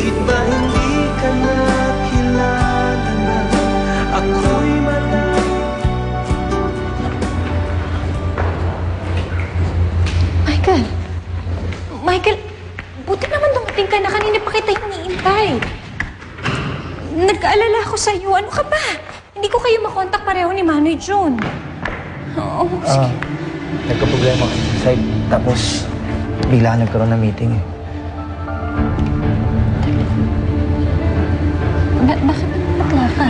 Porkit ba hindi ka na kilala na ako'y Michael! Michael! Buti naman dumating ka na. Kanina pa kita iniintay. Nagkaalala ako sa'yo. Ano ka ba? Hindi ko kayo makontak pareho ni Manoy June. Oo, sige. Nagka-problema kasi sa site. Tapos, bigla nagkaroon ng meeting eh. Bakit natla ka?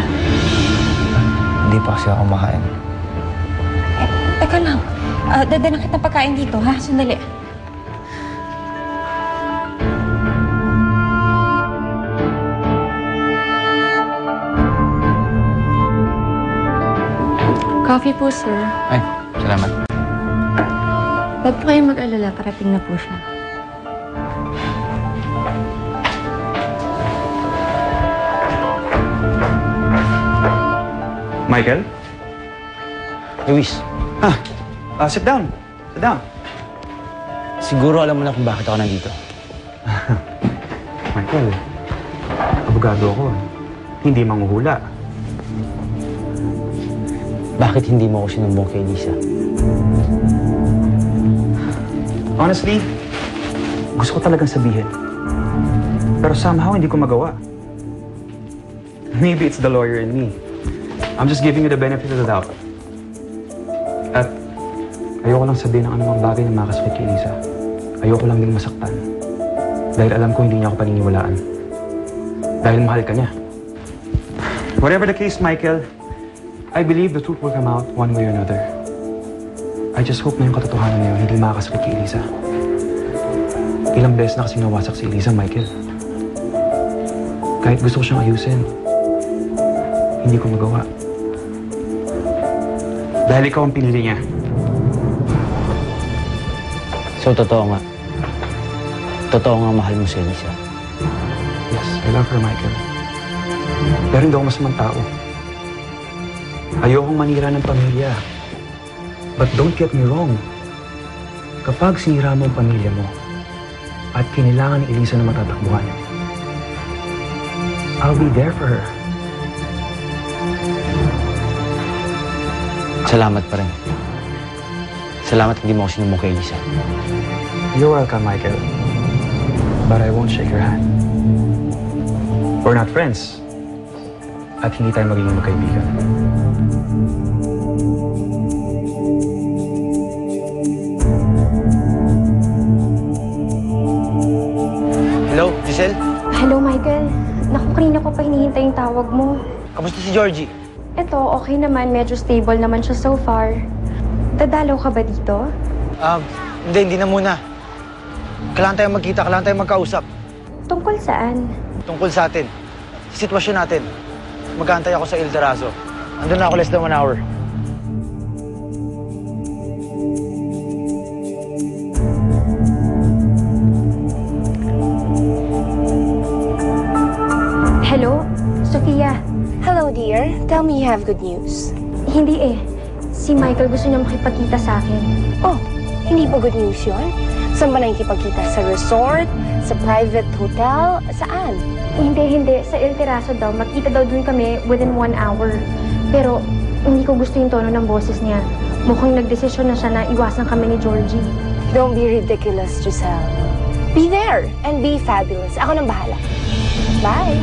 Hindi pa kasi ako makain. Teka lang. Dadalang kitang pagkain dito, ha? Sandali. Coffee po, sir. Ay, salamat. Huwag po kayong mag-alala. Parating na po siya. Michael? Luis, Sit down. Sit down. siguro alam mo na kung bakit ako nandito. Michael, abogado ako. Hindi manghuhula. Bakit hindi mo ako sinumbong kay Lisa? Honestly, gusto ko talagang sabihin. Pero somehow hindi ko magawa. Maybe it's the lawyer in me. I'm just giving you the benefit of the doubt. At ayoko lang sabihin ng anumang bagay na makasakit kay Lisa. Ayoko lang ding masaktan. Dahil alam ko hindi niya ako paniniwalaan. Dahil mahal ka niya. Whatever the case, Michael, I believe the truth will come out one way or another. I just hope na yung katotohanan na yun hindi makakasakit kay Elisa. Ilang beses na kasi nawasak si Elisa, Michael. Kahit gusto ko siyang ayusin, hindi ko magawa. Dahil ikaw ang pinili niya. So, totoo nga. Totoo nga mahal mo si Elisa. Yes, I love her, Michael. Pero hindi ako masamang tao. Ayokong manira ng pamilya. But don't get me wrong. Kapag sinira mo ang pamilya mo at kinailangan ni Elisa na matatakbuhan, I'll be there for her. Salamat pa rin. Salamat hindi mo ako sinumbong kay Elisa. You're welcome, Michael. But I won't shake your hand. We're not friends. At hindi tayo magiging magkaibigan. Hello, Giselle? Hello, Michael. Naku, kanina ko pa hinihintay yung tawag mo. Kamusta si Georgie? Eto, okay naman. Medyo stable naman siya so far. Dadalaw ka ba dito? Hindi na muna. Kailangan tayong magkita, kailangan tayong magkausap. Tungkol saan? Tungkol sa atin. Sa sitwasyon natin. Mag-aantay ako sa El Terrazo. Andun na ako less than 1 hour. Hello? Sofia? Hello, dear. Tell me you have good news. Hindi eh. Si Michael gusto niya makipagkita sa akin. Oh, hindi ba good news yun? Saan ba nakikipagkita? Sa resort? Sa private hotel? Saan? Hindi. Sa El Terrazo daw. Makita daw dun kami within 1 hour. Pero hindi ko gusto yung tono ng boses niya. Mukhang nagdesisyon na siya na iwasan kami ni Georgie. Don't be ridiculous, Giselle. Be there and be fabulous. Ako nang bahala. Bye!